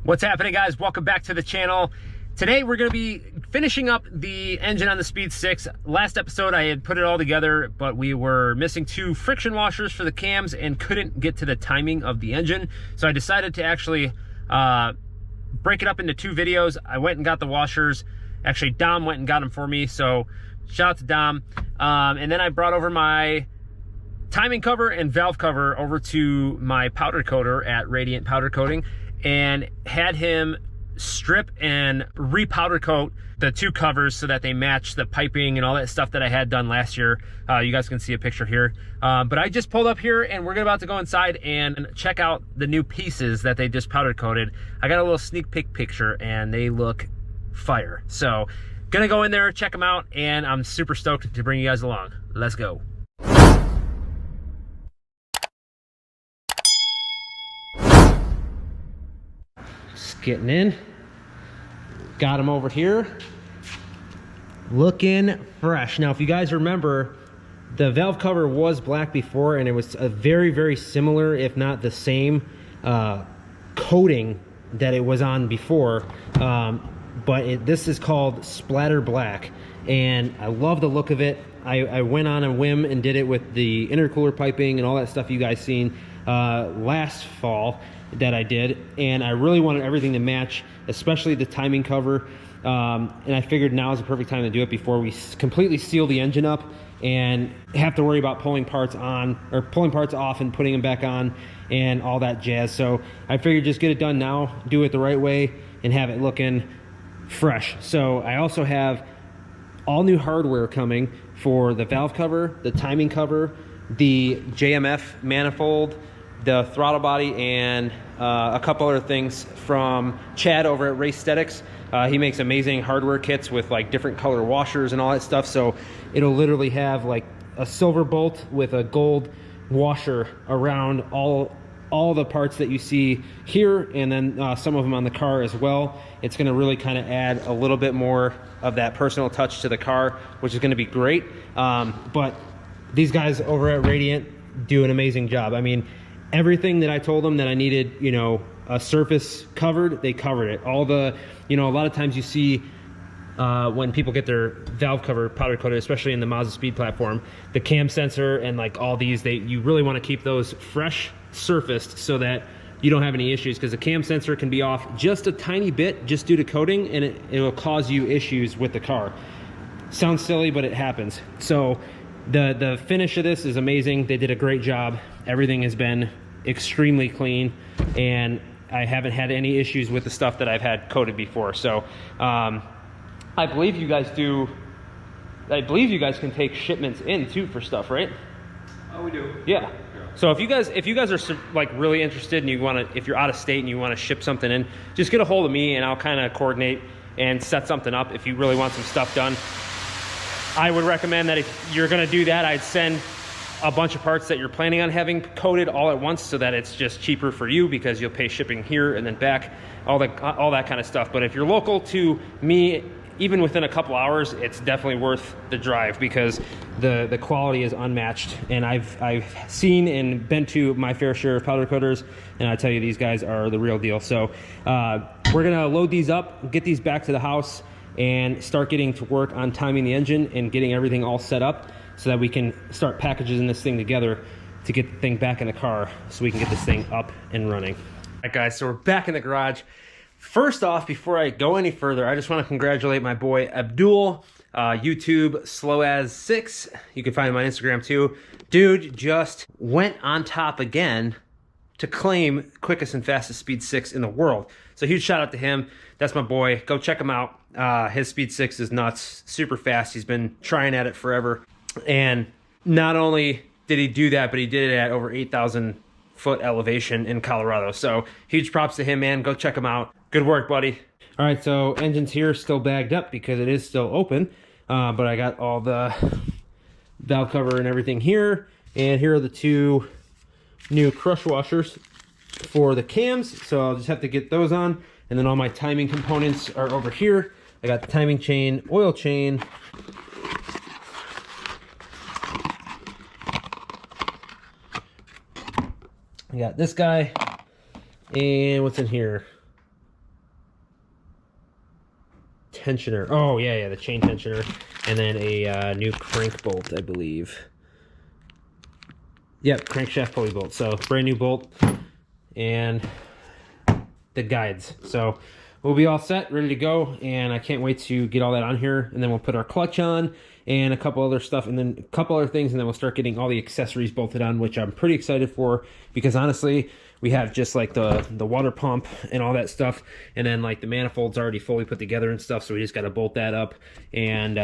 What's happening, guys? Welcome back to the channel. Today we're going to be finishing up the engine on the Speed 6. Last episode I had put it all together, but we were missing 2 friction washers for the cams and couldn't get to the timing of the engine. So I decided to actually break it up into 2 videos. I went and got the washers. Actually, Dom went and got them for me, so shout out to Dom. And then I brought over my timing cover and valve cover over to my powder coater at Radiant Powder Coating and had him strip and re-powder coat the 2 covers so that they match the piping and all that stuff that I had done last year. You guys can see a picture here. But I just pulled up here and we're about to go inside and check out the new pieces that they just powder coated. I got a little sneak peek picture and they look fire. So gonna go in there, check them out, and I'm super stoked to bring you guys along. Let's go. Getting in, got them over here, looking fresh. Now if you guys remember, the valve cover was black before and it was a very similar, if not the same coating that it was on before, but this is called splatter black and I love the look of it. I went on a whim and did it with the intercooler piping and all that stuff you guys seen last fall that I did, and I really wanted everything to match, especially the timing cover, and I figured now is the perfect time to do it before we completely seal the engine up and have to worry about pulling parts on or pulling parts off and putting them back on and all that jazz. So I figured just get it done now, do it the right way, and have it looking fresh. So I also have all new hardware coming for the valve cover, the timing cover, the JMF manifold, the throttle body, and a couple other things from Chad over at Race Aesthetics. He makes amazing hardware kits with like different color washers and all that stuff. So it'll literally have like a silver bolt with a gold washer around all the parts that you see here, and then some of them on the car as well. It's going to really kind of add a little bit more of that personal touch to the car, which is going to be great. But these guys over at Radiant do an amazing job. I mean, everything that I told them that I needed, you know, a surface covered, they covered it. All the, you know, a lot of times you see when people get their valve cover powder coated, especially in the Mazdaspeed platform, the cam sensor and like all these, you really want to keep those fresh surfaced so that you don't have any issues, because the cam sensor can be off just a tiny bit just due to coating, and it will cause you issues with the car. Sounds silly, but it happens. So the finish of this is amazing. They did a great job. Everything has been extremely clean, and I haven't had any issues with the stuff that I've had coated before. So I believe you guys can take shipments in too for stuff, right? Oh, we do. Yeah. So if you guys are like really interested and you want to, if you're out of state and you want to ship something in, just get a hold of me and I'll kind of coordinate and set something up if you really want some stuff done. I would recommend that if you're going to do that, I'd send a bunch of parts that you're planning on having coated all at once, so that it's just cheaper for you because you'll pay shipping here and then back, all that kind of stuff. But if you're local to me, even within a couple hours, it's definitely worth the drive because the quality is unmatched. And I've seen and been to my fair share of powder coaters, and I tell you, these guys are the real deal. So we're gonna load these up, get these back to the house, and start getting to work on timing the engine and getting everything all set up so that we can start packaging this thing together to get the thing back in the car so we can get this thing up and running. All right, guys, so we're back in the garage. First off, before I go any further, I just want to congratulate my boy Abdul, YouTube SlowAs6. You can find him on Instagram too. Dude just went on top again to claim quickest and fastest Speed 6 in the world. So huge shout out to him. That's my boy. Go check him out. His Speed 6 is nuts, super fast. He's been trying at it forever. And not only did he do that, but he did it at over 8,000 foot elevation in Colorado. So huge props to him, man. Go check him out. Good work, buddy. All right, so engine's here still bagged up because it is still open. But I got all the valve cover and everything here. And here are the 2 new crush washers for the cams. So I'll just have to get those on. And then all my timing components are over here. I got the timing chain, oil chain, I got this guy, and what's in here? tensioner. Oh yeah, the chain tensioner, and then a new crank bolt, I believe. Yep, crankshaft pulley bolt. So brand new bolt and the guides. So we'll be all set, ready to go, and I can't wait to get all that on here. And then we'll put our clutch on and a couple other stuff, and then a couple other things, and then we'll start getting all the accessories bolted on, which I'm pretty excited for, because honestly, we have just like the water pump and all that stuff, and then like the manifold's already fully put together and stuff, so we just got to bolt that up, and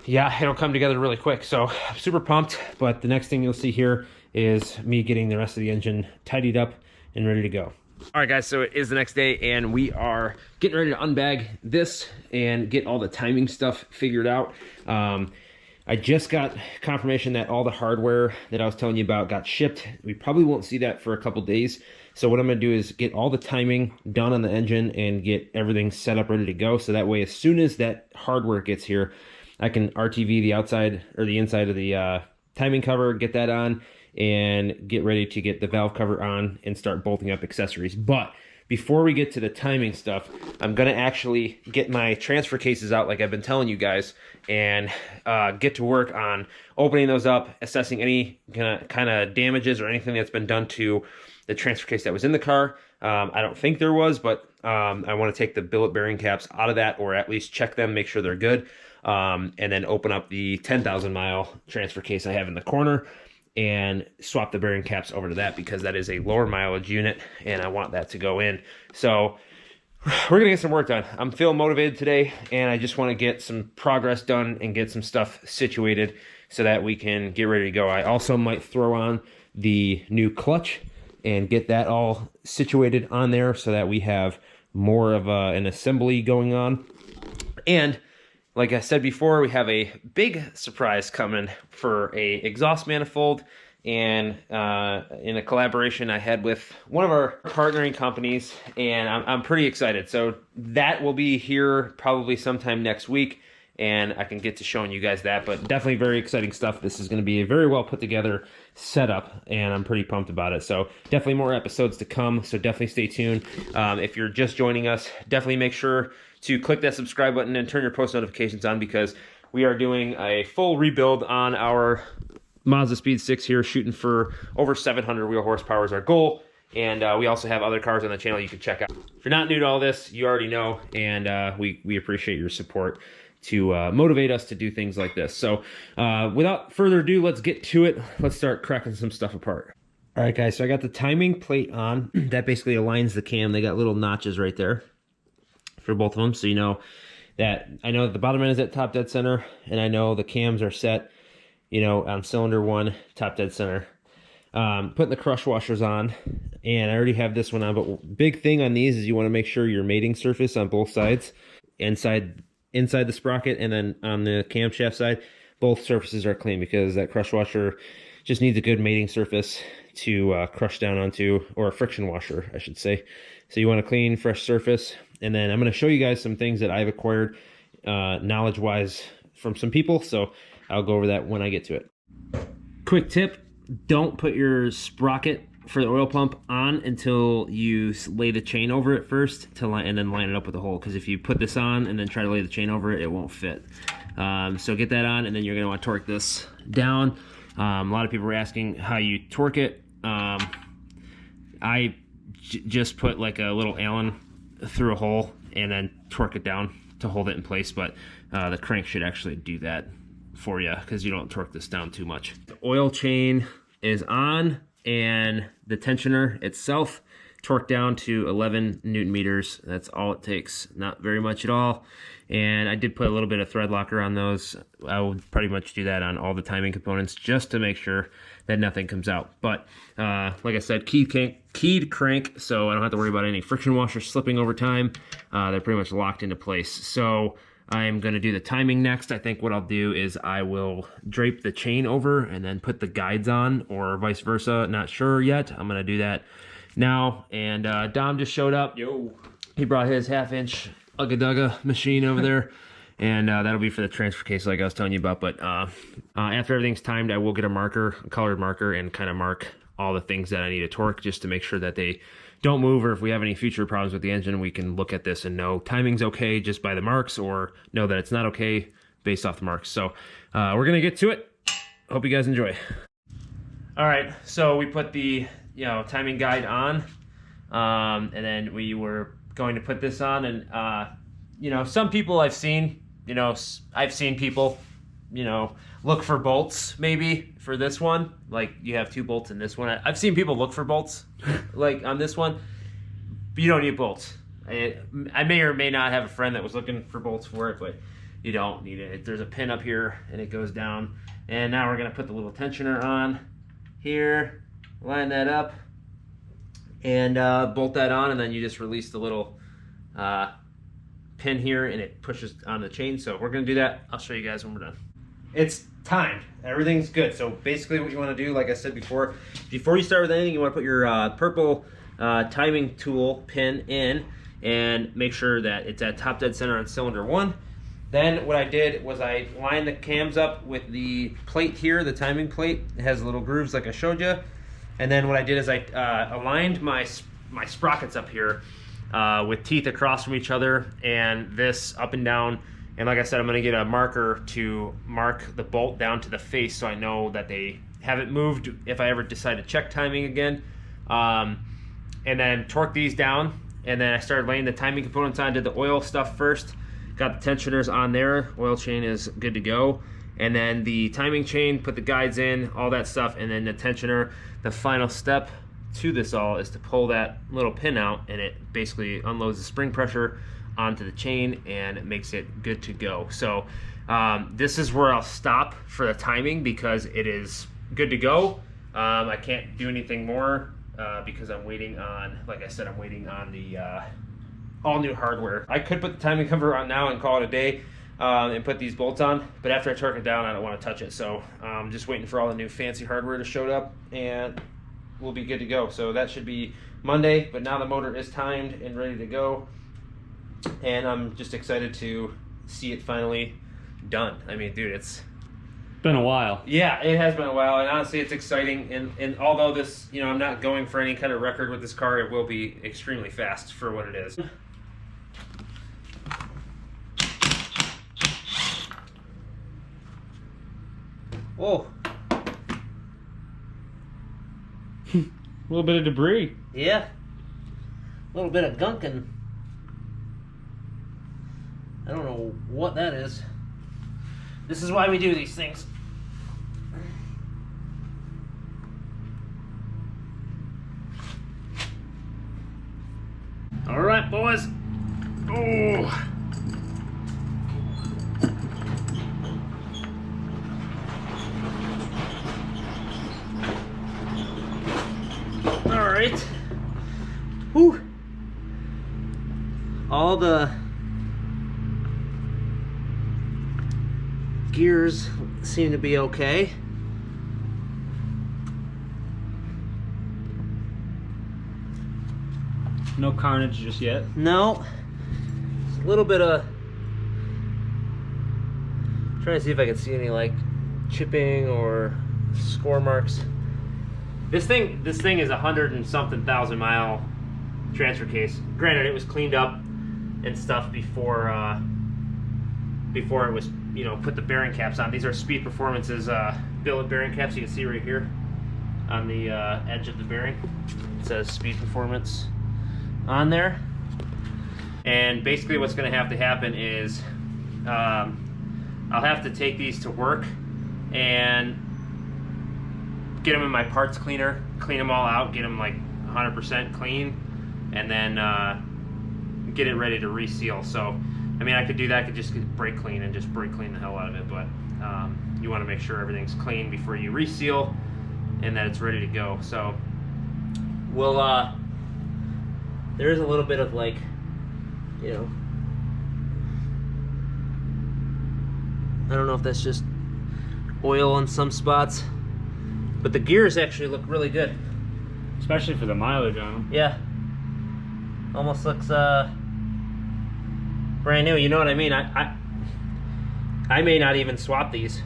yeah, it'll come together really quick. So I'm super pumped, but the next thing you'll see here is me getting the rest of the engine tidied up and ready to go. All right, guys, so it is the next day, and we are getting ready to unbag this and get all the timing stuff figured out. I just got confirmation that all the hardware that I was telling you about got shipped. We probably won't see that for a couple days. So what I'm going to do is get all the timing done on the engine and get everything set up, ready to go. So that way, as soon as that hardware gets here, I can RTV the outside or the inside of the timing cover, get that on, and get ready to get the valve cover on and start bolting up accessories. But before we get to the timing stuff, I'm going to actually get my transfer cases out like I've been telling you guys, and get to work on opening those up, assessing any kind of damages or anything that's been done to the transfer case that was in the car. I don't think there was, but I want to take the billet bearing caps out of that, or at least check them, make sure they're good. And then open up the 10,000 mile transfer case I have in the corner and swap the bearing caps over to that, because that is a lower mileage unit and I want that to go in. So we're gonna get some work done. I'm feeling motivated today, and I just want to get some progress done and get some stuff situated so that we can get ready to go. I also might throw on the new clutch and get that all situated on there so that we have more of an assembly going on. And like I said before, we have a big surprise coming for a exhaust manifold, and in a collaboration I had with one of our partnering companies, and I'm pretty excited. So that will be here probably sometime next week, and I can get to showing you guys that. But definitely very exciting stuff. This is going to be a very well put together setup, and I'm pretty pumped about it. So definitely more episodes to come, so definitely stay tuned. If you're just joining us, definitely make sure to click that subscribe button and turn your post notifications on, because we are doing a full rebuild on our Mazdaspeed 6 here, shooting for over 700 wheel horsepower is our goal. And we also have other cars on the channel you can check out. If you're not new to all this, you already know, and we appreciate your support to motivate us to do things like this. So without further ado, let's get to it. Let's start cracking some stuff apart. All right, guys, so I got the timing plate on. That basically aligns the cam. They got little notches right there for both of them, so you know that I know that the bottom end is at top dead center, and I know the cams are set, you know, on cylinder 1, top dead center. Putting the crush washers on, and I already have this one on, but big thing on these is you want to make sure your mating surface on both sides, inside the sprocket and then on the camshaft side, both surfaces are clean, because that crush washer just needs a good mating surface to crush down onto, or a friction washer, I should say. So you want a clean, fresh surface. And then I'm going to show you guys some things that I've acquired knowledge-wise from some people, so I'll go over that when I get to it. Quick tip, don't put your sprocket for the oil pump on until you lay the chain over it first, and then line it up with the hole, because if you put this on and then try to lay the chain over it, it won't fit. So get that on, and then you're going to want to torque this down. A lot of people were asking how you torque it. I just put like a little Allen through a hole and then torque it down to hold it in place, but the crank should actually do that for you, because you don't torque this down too much. The oil chain is on, and the tensioner itself torqued down to 11 Newton meters. That's all it takes, not very much at all. And I did put a little bit of thread locker on those. I will pretty much do that on all the timing components, just to make sure that nothing comes out. But like I said, keyed crank, so I don't have to worry about any friction washers slipping over time. They're pretty much locked into place. So I'm going to do the timing next. I think what I'll do is I will drape the chain over and then put the guides on, or vice versa. Not sure yet. I'm going to do that now. And Dom just showed up. Yo. He brought his 1/2-inch Ugga Dugga machine over there, and that'll be for the transfer case like I was telling you about. But after everything's timed, I will get a marker, a colored marker, and kind of mark all the things that I need to torque, just to make sure that they don't move, or if we have any future problems with the engine, we can look at this and know timing's okay just by the marks, or know that it's not okay based off the marks. So we're gonna get to it. Hope you guys enjoy. All right, so we put the timing guide on, and then we were going to put this on, and some people I've seen, I've seen people, look for bolts maybe for this one. Like you have 2 bolts in this one. I've seen people look for bolts like on this one, but you don't need bolts. I may or may not have a friend that was looking for bolts for it, but you don't need it. There's a pin up here and it goes down. And now we're gonna put the little tensioner on here, line that up, and bolt that on, and then you just release the little pin here and it pushes on the chain. So we're gonna do that. I'll show you guys when we're done. It's timed. Everything's good. So basically what you want to do, like I said before you start with anything, you want to put your purple timing tool pin in and make sure that it's at top dead center on cylinder 1. Then what I did was I lined the cams up with the plate here, the timing plate. It has little grooves like I showed you. And then what I did is I aligned my sprockets up here with teeth across from each other, and this up and down. And like I said, I'm gonna get a marker to mark the bolt down to the face so I know that they haven't moved if I ever decide to check timing again. And then torque these down, and then I started laying the timing components on. Did the oil stuff first, got the tensioners on there, oil chain is good to go. And then the timing chain, put the guides in, all that stuff, and then the tensioner. The final step to this all is to pull that little pin out, and it basically unloads the spring pressure onto the chain and it makes it good to go. So this is where I'll stop for the timing because it is good to go. I can't do anything more because I'm waiting on, like I said, I'm waiting on the all new hardware. I could put the timing cover on now and call it a day and put these bolts on, but after I torque it down, I don't want to touch it. So I'm just waiting for all the new fancy hardware to show up and we'll be good to go. So that should be Monday, but now the motor is timed and ready to go. And I'm just excited to see it finally done. I mean, dude, it's been a while. Yeah, it has been a while, and honestly, it's exciting. And although this, I'm not going for any kind of record with this car, it will be extremely fast for what it is. Whoa. A little bit of debris. Yeah. A little bit of gunking. I don't know what that is. This is why we do these things. All right, boys. Oh. All right. Whew. All the gears seem to be okay. No carnage just yet. No. It's a little bit of, trying to see if I can see any like chipping or score marks. This thing is 100 and something thousand mile transfer case. Granted, it was cleaned up and stuff before it was, put the bearing caps on. These are Speed Performance's billet bearing caps. You can see right here on the edge of the bearing. It says Speed Performance on there. And basically what's going to happen is I'll have to take these to work and get them in my parts cleaner, clean them all out, get them like 100% clean, and then get it ready to reseal. So I mean, I could do that. I could just brake clean and just brake clean the hell out of it, but you want to make sure everything's clean before you reseal and that it's ready to go. So we'll there is a little bit of like, I don't know if that's just oil in some spots, but the gears actually look really good, especially for the mileage on them. Yeah, almost looks brand new. You know what I mean? I may not even swap these.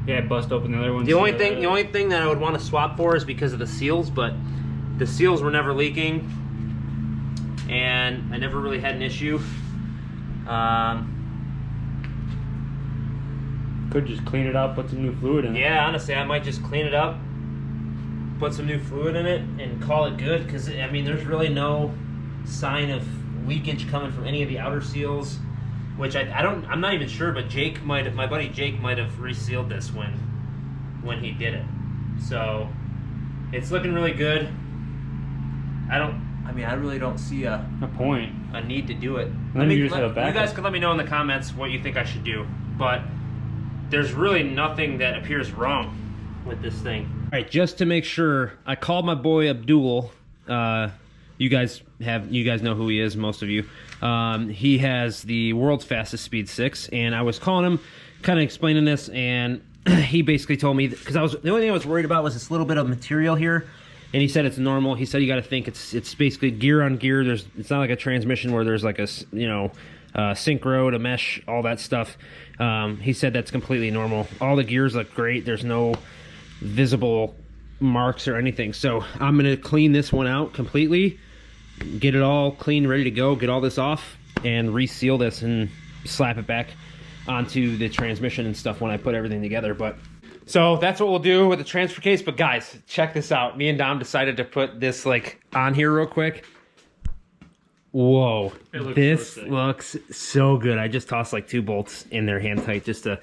Yeah, bust open the other ones. The only thing that I would want to swap for is because of the seals, but The seals were never leaking, and I never really had an issue. Could just clean it up, put some new fluid in it. Yeah, honestly, I might just clean it up, put some new fluid in it, and call it good. Because I mean, there's really no sign of leakage coming from any of the outer seals, which I'm not even sure. But my buddy Jake might have resealed this when he did it. So it's looking really good. I really don't see a need to do it. You guys can let me know in the comments what you think I should do. But there's really nothing that appears wrong with this thing. All right, just to make sure, I called my boy Abdul. You guys know who he is, most of you. He has the world's fastest Speed 6, and I was calling him, kind of explaining this, and he basically told me, because the only thing I was worried about was this little bit of material here, and he said it's normal. He said you got to think it's basically gear on gear. It's not like a transmission where there's like a synchro, a mesh, all that stuff. He said that's completely normal. All the gears look great. There's no visible marks or anything. So I'm gonna clean this one out completely, get it all clean, ready to go, get all this off, and reseal this and slap it back onto the transmission and stuff when I put everything together. But so that's what we'll do with the transfer case. But guys, check this out. Me and Dom decided to put this like on here real quick. Whoa, this looks so good. I just tossed like 2 bolts in there hand tight just to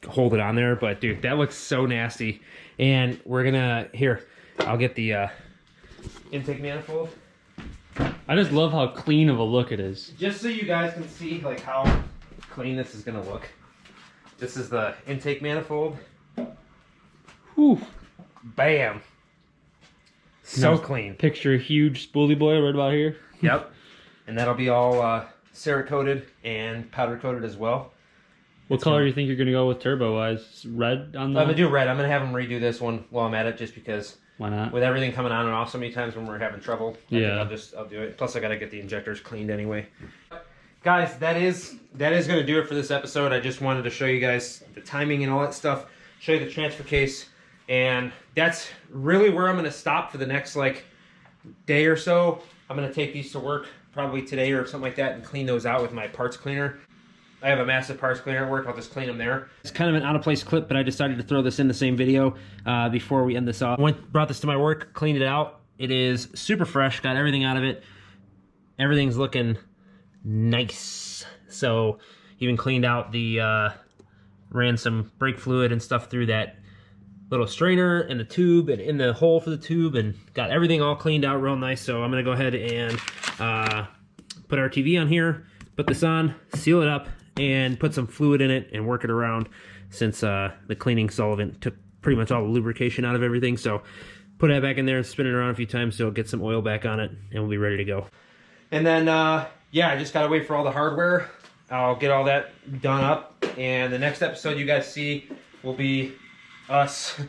hold it on there. But dude, that looks so nasty. And we're gonna, I'll get the intake manifold. I just love how clean of a look it is. Just so you guys can see like how clean this is gonna look. This is the intake manifold. Whew, bam. So clean. Picture a huge spoolie boy right about here. Yep. And that'll be all Cerakoted and powder coated as well. What color do you think you're going to go with turbo-wise? Red on the... I'm going to do red. I'm going to have them redo this one while I'm at it, just because... Why not? With everything coming on and off so many times when we're having trouble, yeah. I think I'll do it. Plus, I got to get the injectors cleaned anyway. Guys, that is going to do it for this episode. I just wanted to show you guys the timing and all that stuff, show you the transfer case, and that's really where I'm going to stop for the next, like, day or so. I'm going to take these to work probably today or something like that and clean those out with my parts cleaner. I have a massive parts cleaner at work. I'll just clean them there. It's kind of an out-of-place clip, but I decided to throw this in the same video before we end this off. Brought this to my work, cleaned it out. It is super fresh, got everything out of it. Everything's looking nice. So even cleaned out the, ran some brake fluid and stuff through that little strainer and the tube and in the hole for the tube, and got everything all cleaned out real nice. So I'm gonna go ahead and put our TV on here, put this on, seal it up, and put some fluid in it and work it around, since the cleaning solvent took pretty much all the lubrication out of everything. So put that back in there and spin it around a few times so it'll get some oil back on it, and we'll be ready to go. And then yeah, I just gotta wait for all the hardware. I'll get all that done up, and the next episode you guys see will be us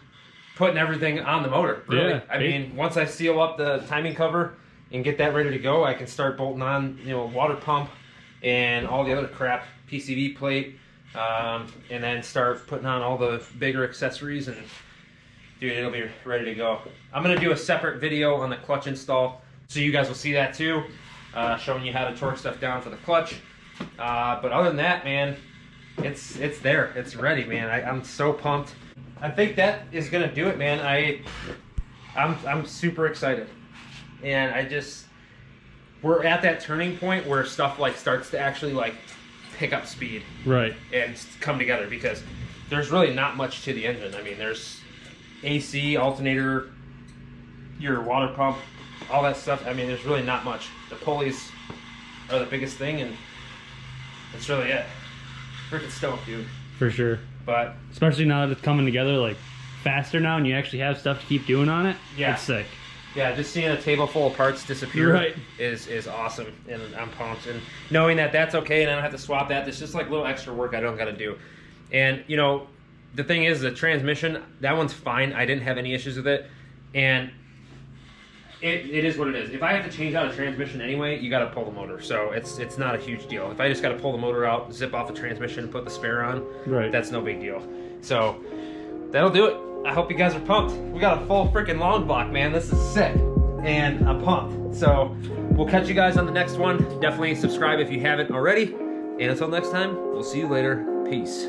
putting everything on the motor. Really. Yeah, I mean, once I seal up the timing cover and get that ready to go, I can start bolting on, water pump and all the other crap, PCV plate, and then start putting on all the bigger accessories, and dude, it'll be ready to go. I'm gonna do a separate video on the clutch install, so you guys will see that too, showing you how to torque stuff down for the clutch. But other than that, man, it's there, it's ready, man. I'm so pumped. I think that is gonna do it, man. I'm super excited, and we're at that turning point where stuff like starts to actually like pick up speed, right, and come together, because there's really not much to the engine. I mean, there's AC, alternator, your water pump, all that stuff. I mean, there's really not much. The pulleys are the biggest thing, and that's really it. Freaking stoked, dude. For sure. But especially now that it's coming together like faster now, and you actually have stuff to keep doing on it. Yeah, it's sick. Yeah, just seeing a table full of parts disappear is awesome, and I'm pumped. And knowing that that's okay, and I don't have to swap that. There's just like little extra work I don't got to do. And the thing is, the transmission, that one's fine. I didn't have any issues with it, and it is what it is. If I have to change out a transmission anyway, you got to pull the motor, so it's not a huge deal. If I just got to pull the motor out, zip off the transmission, put the spare on, that's no big deal. So that'll do it. I hope you guys are pumped. We got a full freaking long block, man. This is sick. and I'm pumped. So we'll catch you guys on the next one. Definitely subscribe if you haven't already. And until next time, we'll see you later. Peace.